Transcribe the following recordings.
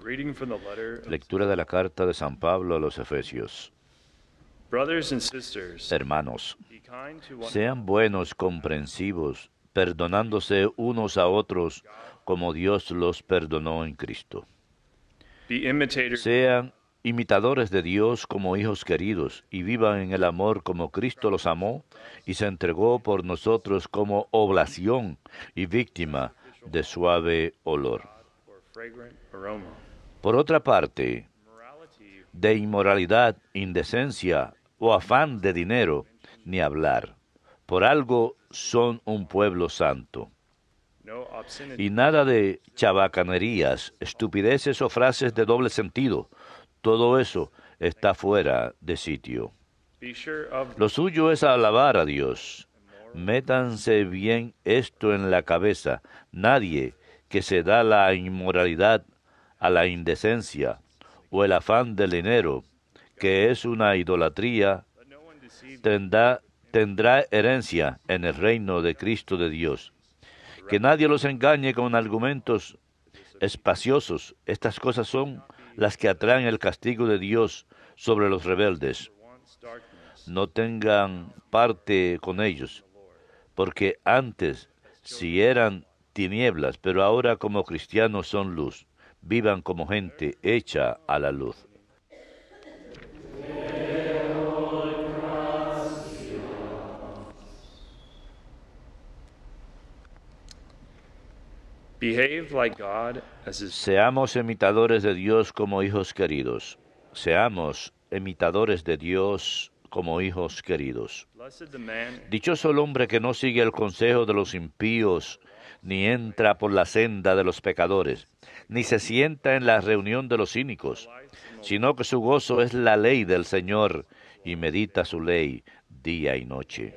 Reading from the letter of Lectura de la carta de San Pablo a los Efesios. Brothers and sisters, Hermanos, be kind to one sean buenos, comprensivos, perdonándose unos a otros como Dios los perdonó en Cristo. be imitators Sean imitadores de Dios como hijos queridos y vivan en el amor como Cristo los amó y se entregó por nosotros como oblación y víctima de suave olor. or fragrant aroma. Por otra parte, Morality, de inmoralidad, indecencia o afán de dinero, ni hablar. Por algo son un pueblo santo. no obscenity, Y nada de chabacanerías, estupideces o frases de doble sentido. Todo eso está fuera de sitio. be sure of Lo suyo es alabar a Dios. Métanse bien esto en la cabeza. Nadie que se da la inmoralidad, a la indecencia o el afán del dinero, que es una idolatría, let no one deceive tendrá herencia en el reino de Cristo de Dios. Que nadie los engañe con argumentos espaciosos. Estas cosas son las que atraen el castigo de Dios sobre los rebeldes. once darkness, No tengan parte con ellos, porque antes sí eran tinieblas, pero ahora como cristianos son luz. Vivan como gente hecha a la luz. behave like God as his Seamos imitadores de Dios como hijos queridos. Seamos imitadores de Dios como hijos queridos. blessed the man Dichoso el hombre que no sigue el consejo de los impíos, ni entra por la senda de los pecadores, ni se sienta en la reunión de los cínicos, sino que su gozo es la ley del Señor, y medita su ley día y noche.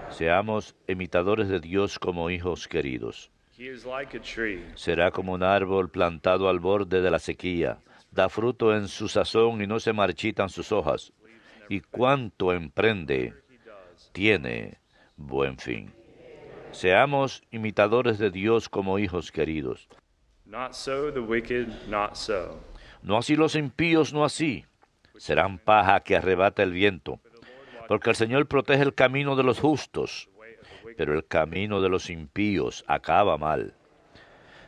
Seamos imitadores de Dios como hijos queridos. he is like a tree Será como un árbol plantado al borde de la sequía, da fruto en su sazón y no se marchitan sus hojas, y cuanto emprende, tiene buen fin. Seamos imitadores de Dios como hijos queridos. not so the wicked, not so. No así los impíos, no así. Serán paja que arrebata el viento, porque el Señor protege el camino de los justos, pero el camino de los impíos acaba mal.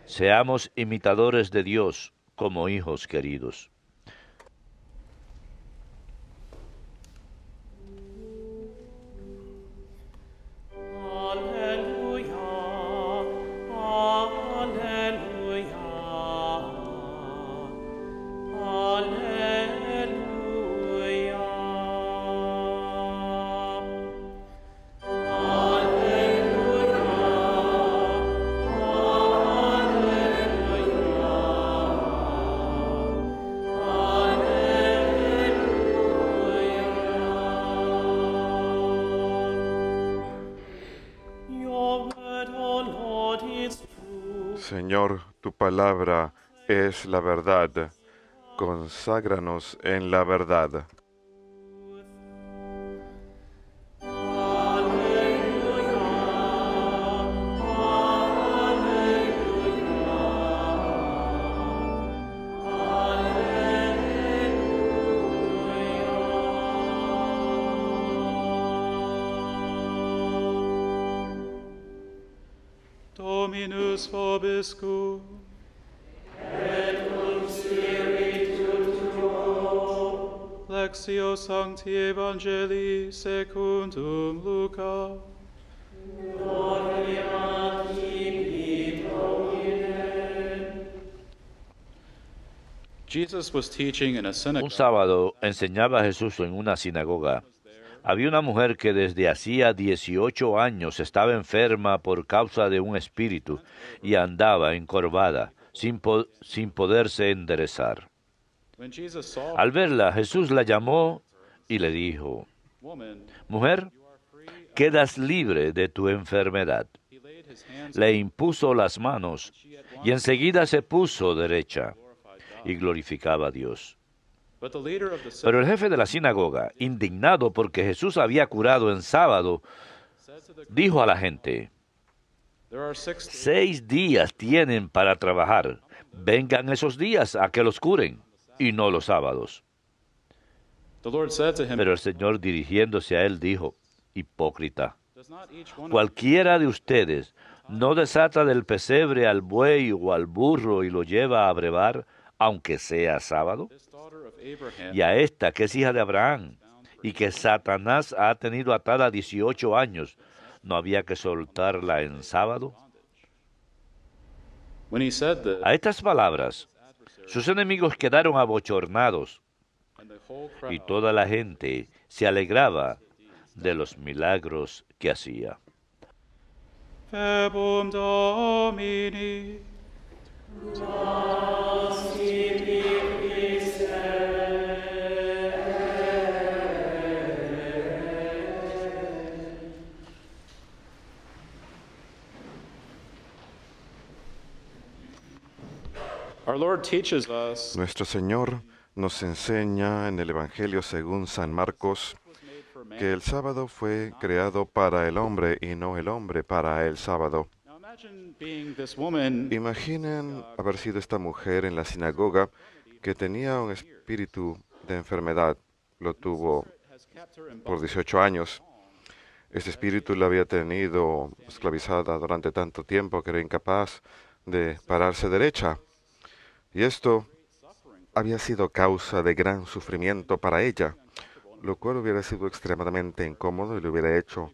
Seamos imitadores de Dios como hijos queridos. Señor, tu palabra es la verdad. Conságranos en la verdad. Dominus vobiscum. Lectio Sancti Evangelii secundum Luca. Jesus was teaching in a Un synagogue. sábado enseñaba Jesús en una sinagoga. Había una mujer que desde hacía 18 años estaba enferma por causa de un espíritu y andaba encorvada, sin poderse enderezar. When Jesus saw her, Al verla, Jesús la llamó y le dijo, woman, «Mujer, quedas libre de tu enfermedad». he laid his hands Le impuso las manos y enseguida se puso derecha y glorificaba a Dios. But the leader of the Pero synagogue el jefe de la sinagoga, indignado porque Jesús había curado en sábado, said to the dijo a la gente, There are 6 days 6 días tienen para trabajar, vengan esos días a que los curen, y no los sábados. The Lord said to him, Pero el Señor, dirigiéndose a él, dijo, hipócrita, does not each one of cualquiera de ustedes no desata del pesebre al buey o al burro y lo lleva a brevar, aunque sea sábado. this daughter of Abraham Y a esta, que es hija de Abraham, y que Satanás ha tenido atada 18 años, ¿no había que soltarla en sábado? When he said this, A estas palabras, sus enemigos quedaron abochornados, and the whole y crowd toda la gente se alegraba de los milagros que hacía. Verbum Domini. Our Lord teaches us Nuestro Señor nos enseña en el Evangelio según San Marcos que el sábado fue creado para el hombre y no el hombre para el sábado. Now imagine being this woman Imaginen haber sido esta mujer en la sinagoga que tenía un espíritu de enfermedad. Lo tuvo has kept her in por 18 años. Este espíritu la había tenido esclavizada durante tanto tiempo que era incapaz de pararse derecha. Y esto había sido causa de gran sufrimiento para ella, lo cual hubiera sido extremadamente incómodo y le hubiera hecho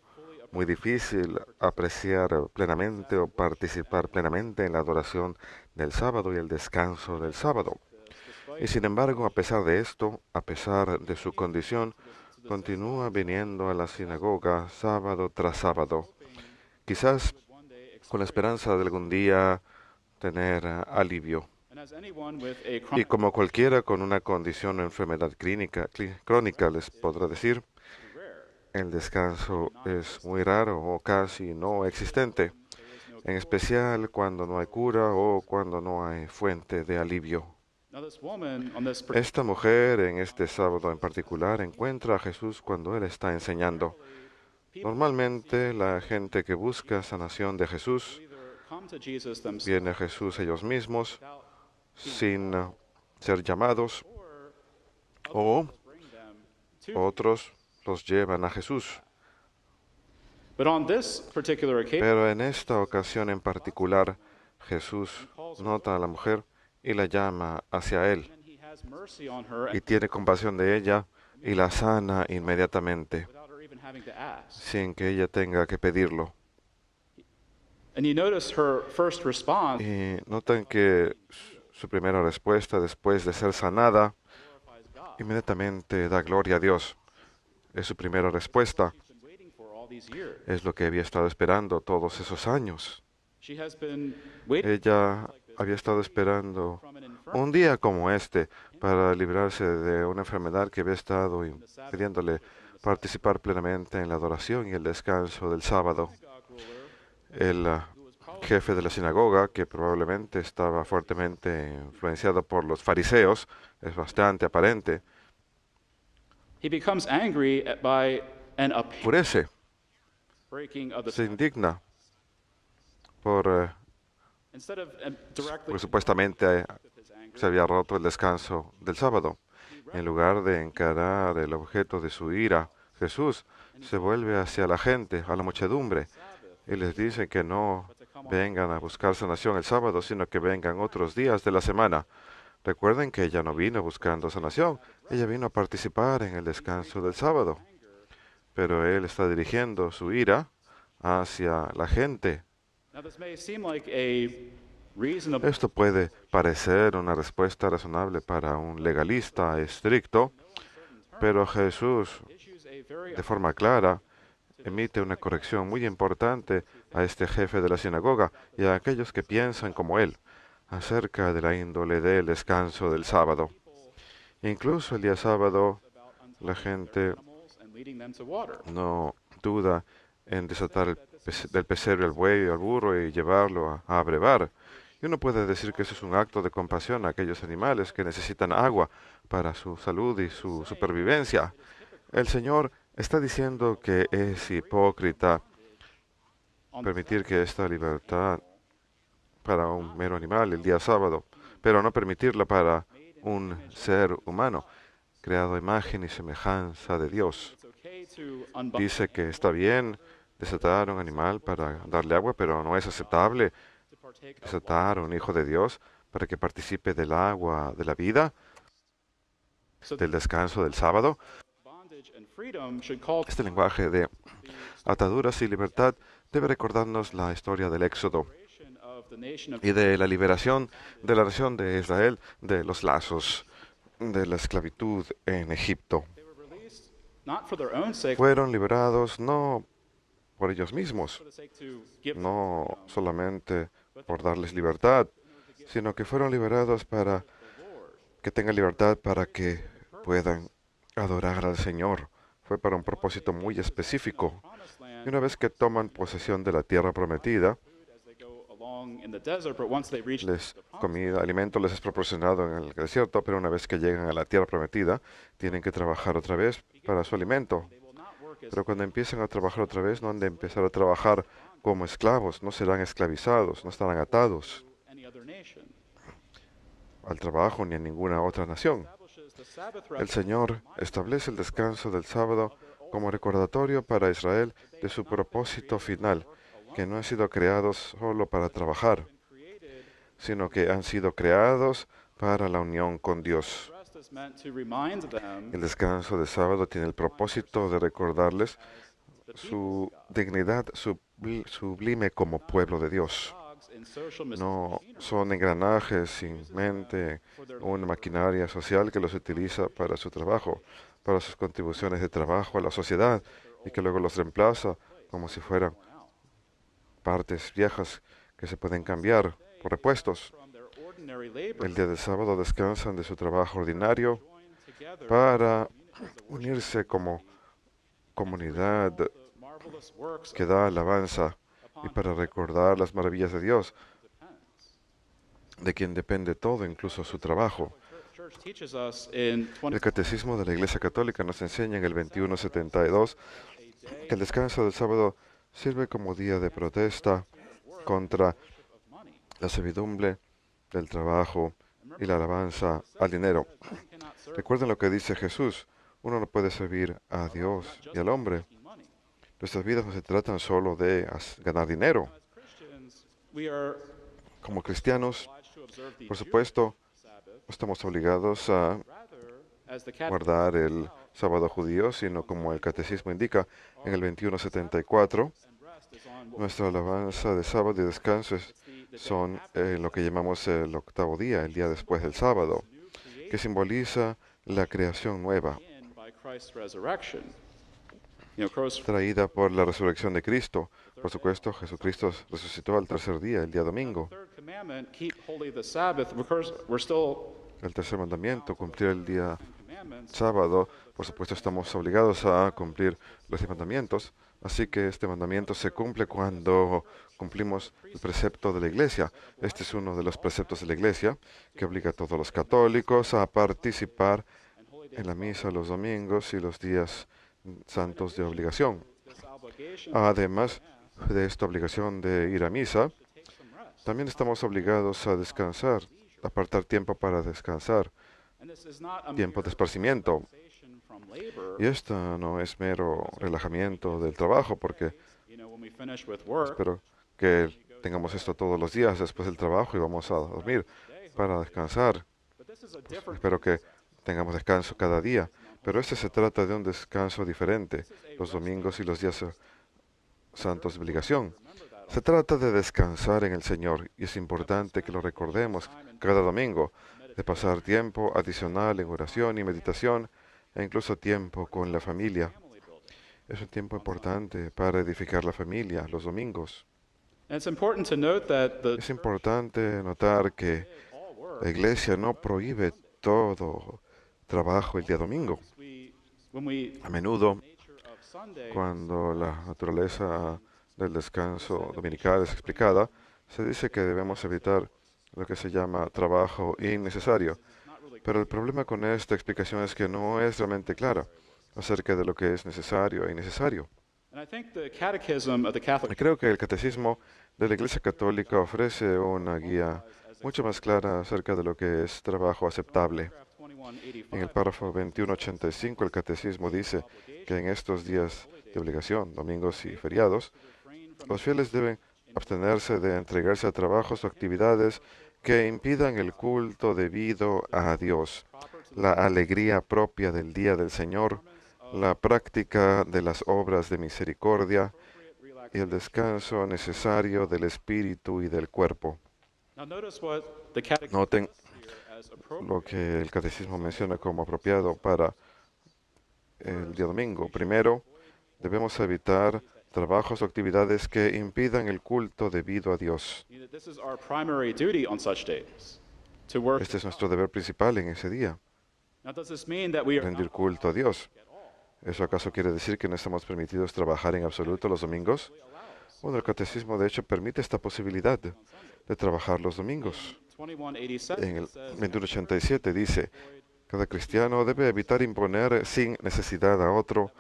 muy difícil apreciar plenamente o participar plenamente en la adoración del sábado y el descanso del sábado. Y sin embargo, a pesar de esto, a pesar de su condición, continúa viniendo a la sinagoga sábado tras sábado, quizás con la esperanza de algún día tener alivio. and as anyone with a Y chronic como cualquiera con una condición o enfermedad crónica les podrá decir, el descanso es muy raro o casi no existente, en especial cuando no hay cura o cuando no hay fuente de alivio. now this woman on this Esta mujer en este sábado en particular encuentra a Jesús cuando Él está enseñando. Normalmente la gente que busca sanación de Jesús either come to Jesus themselves viene a Jesús ellos mismos without sin ser llamados o bring them to otros los llevan a Jesús. But on this particular occasion, Pero en esta ocasión en particular, Jesús nota a la mujer y la llama hacia Él he has mercy on her y tiene compasión de ella y la sana inmediatamente, without her even having to ask. sin que ella tenga que pedirlo. And you notice her first response Y notan que su primera respuesta después de ser sanada, inmediatamente da gloria a Dios. Es su primera respuesta. she's been waiting for all these years. Es lo que había estado esperando todos esos años. She has been waiting Ella había estado esperando from an infirmity. un día como este para librarse de una enfermedad que había estado impidiéndole participar plenamente en la adoración y el descanso del sábado. El jefe de la sinagoga, que probablemente estaba fuertemente influenciado por los fariseos, es bastante aparente, He becomes angry by an apparent enfurece, breaking of the se Sabbath. indigna por Instead of directly porque supuestamente his anger, se había roto el descanso del sábado. En lugar de encarar el objeto de su ira, Jesús se vuelve hacia la gente, a la muchedumbre, y les dice que no vengan a buscar sanación el sábado, sino que vengan otros días de la semana. Recuerden que ella no vino buscando sanación, ella vino a participar en el descanso del sábado. Pero Él está dirigiendo su ira hacia la gente. now this may seem like a reasonable Esto puede parecer una respuesta razonable para un legalista estricto, pero Jesús, issues a very de forma clara, emite una corrección muy importante a este jefe de la sinagoga y a aquellos que piensan como él acerca de la índole del descanso del sábado. Incluso el día sábado, la gente animals and leading them to water. no duda en desatar del pesebre al buey o al burro y llevarlo a abrevar. Y uno puede decir que eso es un acto de compasión a aquellos animales que necesitan agua para su salud y su supervivencia. El Señor está diciendo que es hipócrita permitir que esta libertad para un mero animal el día sábado pero no permitirlo para un ser humano, creado a imagen y semejanza de Dios. It's okay to unbind Dice que está bien desatar a un animal para darle agua, pero no es aceptable to partake of desatar a un hijo de Dios para que participe del agua de la vida, so del descanso del sábado. bondage and freedom should call Este lenguaje de ataduras y libertad debe recordarnos la historia del Éxodo of the nation of y de la liberación de la nación de Israel de los lazos de la esclavitud en Egipto. they were released not for their own sake, Fueron liberados no por ellos mismos, for the sake to give no solamente por darles libertad, sino que fueron liberados para que tengan libertad para que puedan adorar al Señor. Fue para un propósito muy específico. promised land Y una vez que toman posesión de la tierra prometida, as they go along in the desert, but once they reach comida, alimento les es proporcionado en el desierto, pero una vez que llegan a la tierra prometida, tienen que trabajar otra vez para su alimento. they will not work as Pero cuando empiecen a trabajar otra vez, no han de empezar a trabajar como esclavos, no serán esclavizados, no estarán atados any other nation. al trabajo ni a ninguna otra nación. Establishes the Sabbath El rest Señor establece el descanso del sábado como recordatorio para Israel de su propósito final, que no han sido creados solo para trabajar, created. sino que han sido creados para la unión con Dios. Rest is meant to remind them El descanso del sábado tiene el propósito de recordarles su dignidad sublime como pueblo de Dios. dogs in social No son engranajes sin mente, una maquinaria social que los utiliza para su trabajo, para sus contribuciones de trabajo a la sociedad y que luego los reemplaza como si fueran partes viejas que se pueden cambiar por repuestos. from their ordinary labor El día del sábado descansan de su trabajo ordinario join together para unirse como comunidad the marvelous works que da alabanza y para recordar las maravillas de Dios, de quien depende todo, incluso su trabajo. Church teaches us in El Catecismo de la Iglesia Católica nos enseña en el 2172 que el descanso del sábado sirve como día de protesta contra la servidumbre del trabajo y la alabanza al dinero. cannot serve Recuerden lo que dice Jesús, uno no puede servir a Dios y al hombre. money. Nuestras vidas no se tratan solo de ganar dinero. As Christians, we are Como cristianos, obliged to observe the por supuesto, Sabbath, no estamos obligados a rather, as the Catechism guardar el sábado judío, sino como el catecismo indica en el 2174, and rest is on what nuestra alabanza de sábado y descanso son lo que llamamos el octavo día, el día después del sábado, que simboliza la creación nueva, in by Christ's resurrection. You know, Christ traída por la resurrección de Cristo. Por supuesto, Jesucristo resucitó al tercer día, el día domingo. third commandment, keep holy the Sabbath, because we're still El tercer mandamiento, cumplir el día commandments. sábado. Por supuesto, estamos obligados a cumplir los 10 mandamientos. Así que este mandamiento se cumple cuando cumplimos el precepto de la Iglesia. Este es uno de los preceptos de la Iglesia que obliga a todos los católicos a participar en la misa los domingos y los días santos de obligación. This obligation Además de esta obligación de ir a misa, take some rest. también estamos obligados a descansar, apartar tiempo para descansar, And this is not a tiempo de mere esparcimiento. relaxation from labor. Y esto no es mero relajamiento del trabajo, porque You know, when we finish with work, espero que tengamos esto todos los días después del trabajo y vamos a dormir para descansar. but this is a different Espero que tengamos descanso cada día, pero este se trata de un descanso diferente, los domingos y los días santos de obligación. Se trata de descansar en el Señor y es importante que lo recordemos cada domingo, de pasar tiempo adicional en oración y meditación e incluso tiempo con la familia. family building. Es un tiempo importante para edificar la familia los domingos. And it's important to note that the Es importante notar que all work la Iglesia no prohíbe todo trabajo el día domingo. when we A menudo, nature of Sunday cuando la naturaleza del descanso dominical es explicada, se dice que debemos evitar lo que se llama trabajo innecesario. Pero el problema con esta explicación es que no es realmente clara acerca de lo que es necesario e innecesario. and I think the catechism of the Y Catholic creo que el catecismo de la Iglesia Católica ofrece una guía mucho más clara acerca de lo que es trabajo aceptable. En el párrafo 2185, el Catecismo dice que en estos días de obligación, domingos y feriados, los fieles deben abstenerse de entregarse a trabajos o actividades que impidan el culto debido a Dios, la alegría propia del día del Señor, la práctica de las obras de misericordia y el descanso necesario del espíritu y del cuerpo. Noten lo que el Catecismo menciona como apropiado para el día domingo. Primero, debemos evitar trabajos o actividades que impidan el culto debido a Dios. Este es nuestro deber principal en ese día, rendir culto a Dios. ¿Eso acaso quiere decir que no estamos permitidos trabajar en absoluto los domingos? Bueno, el Catecismo de hecho permite esta posibilidad de trabajar los domingos. En el 2187 dice, cada cristiano debe evitar imponer sin necesidad a otro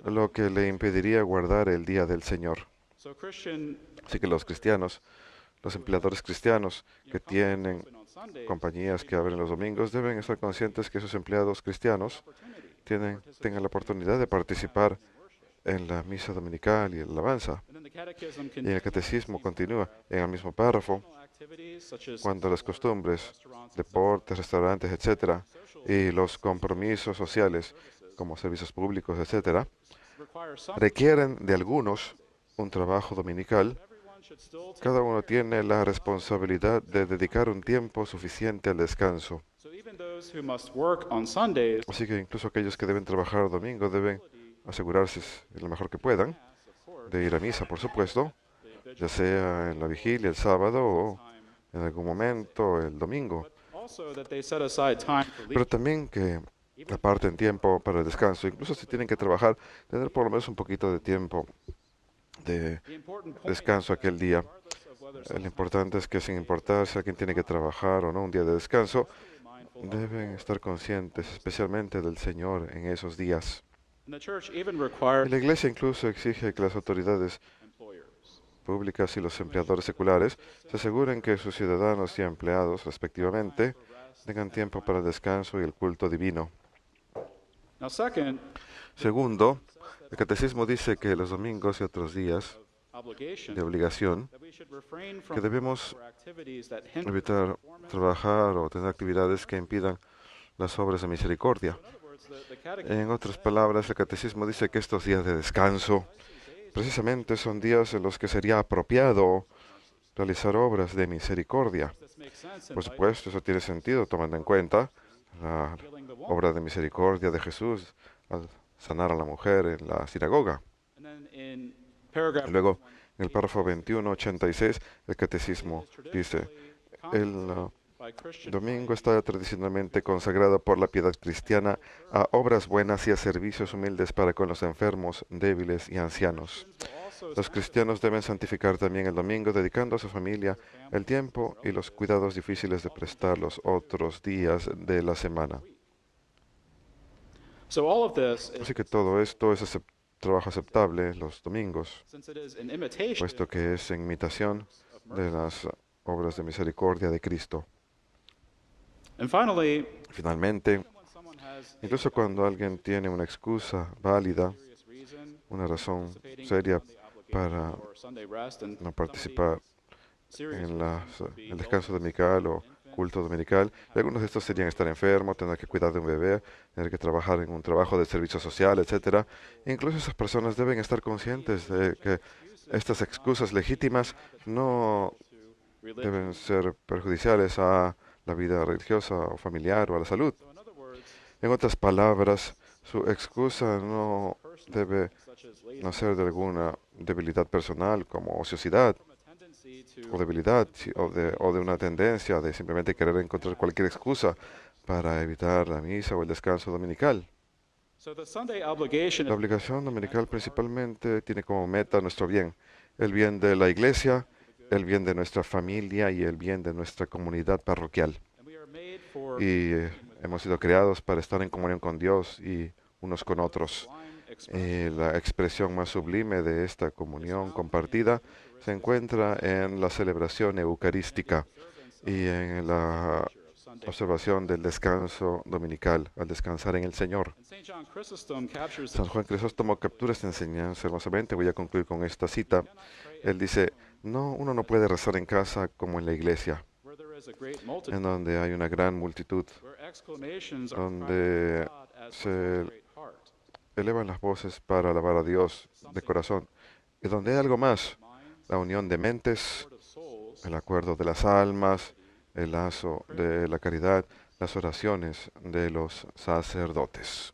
lo que le impediría guardar el día del Señor. Así que los cristianos, los empleadores cristianos que tienen compañías que abren los domingos, deben estar conscientes que sus empleados cristianos tengan la oportunidad de participar en la misa dominical y la alabanza. Y el catecismo continúa en el mismo párrafo, cuando las costumbres, deportes, restaurantes, etcétera, y los compromisos sociales, como servicios públicos, etcétera, requieren de algunos un trabajo dominical, cada uno tiene la responsabilidad de dedicar un tiempo suficiente al descanso. Así que incluso aquellos que deben trabajar domingo deben asegurarse lo mejor que puedan de ir a misa, por supuesto, ya sea en la vigilia el sábado o en algún momento el domingo. Pero también que aparten tiempo para el descanso, incluso si tienen que trabajar, tener por lo menos un poquito de tiempo de descanso aquel día. Lo importante es que sin importar si alguien tiene que trabajar o no un día de descanso, deben estar conscientes especialmente del Señor en esos días. Y la Iglesia incluso exige que las autoridades públicas y los empleadores seculares se aseguren que sus ciudadanos y empleados, respectivamente, tengan tiempo para el descanso y el culto divino. Segundo, el Catecismo dice que los domingos y otros días de obligación, que debemos evitar trabajar o tener actividades que impidan las obras de misericordia. En otras palabras, el Catecismo dice que estos días de descanso precisamente son días en los que sería apropiado realizar obras de misericordia. Por supuesto, eso tiene sentido tomando en cuenta la obra de misericordia de Jesús al sanar a la mujer en la sinagoga. Luego, en el párrafo 2186, el Catecismo dice, el domingo está tradicionalmente consagrado por la piedad cristiana a obras buenas y a servicios humildes para con los enfermos, débiles y ancianos. Los cristianos deben santificar también el domingo, dedicando a su familia el tiempo y los cuidados difíciles de prestar los otros días de la semana. Así que todo esto es trabajo aceptable los domingos, puesto que es en imitación de las obras de misericordia de Cristo. Finalmente, incluso cuando alguien tiene una excusa válida, una razón seria para no participar en el descanso dominical o culto dominical, y algunos de estos serían estar enfermo, tener que cuidar de un bebé, tener que trabajar en un trabajo de servicio social, etcétera. Incluso esas personas deben estar conscientes de que estas excusas legítimas no deben ser perjudiciales a la vida religiosa o familiar o a la salud. En otras palabras, su excusa no debe nacer de alguna debilidad personal como ociosidad o debilidad o de una tendencia de simplemente querer encontrar cualquier excusa para evitar la misa o el descanso dominical. La obligación dominical principalmente tiene como meta nuestro bien, el bien de la Iglesia, el bien de nuestra familia y el bien de nuestra comunidad parroquial. Y hemos sido creados para estar en comunión con Dios y unos con otros. La expresión más sublime de esta comunión compartida se encuentra en la celebración eucarística y en la observación del descanso dominical, al descansar en el Señor. And St. John Chrysostom captures San Juan Crisóstomo captura esta enseñanza hermosamente. Voy a concluir con esta cita. Él dice, no, uno no puede rezar en casa como en la iglesia, where there is a great multitude, en donde hay una gran multitud, where exclamations are donde cried out to God as se one great heart. elevan las voces para alabar a Dios de corazón, y donde hay algo más, la unión de mentes, Lord of souls, el acuerdo de las almas, el lazo de la caridad, las oraciones de los sacerdotes.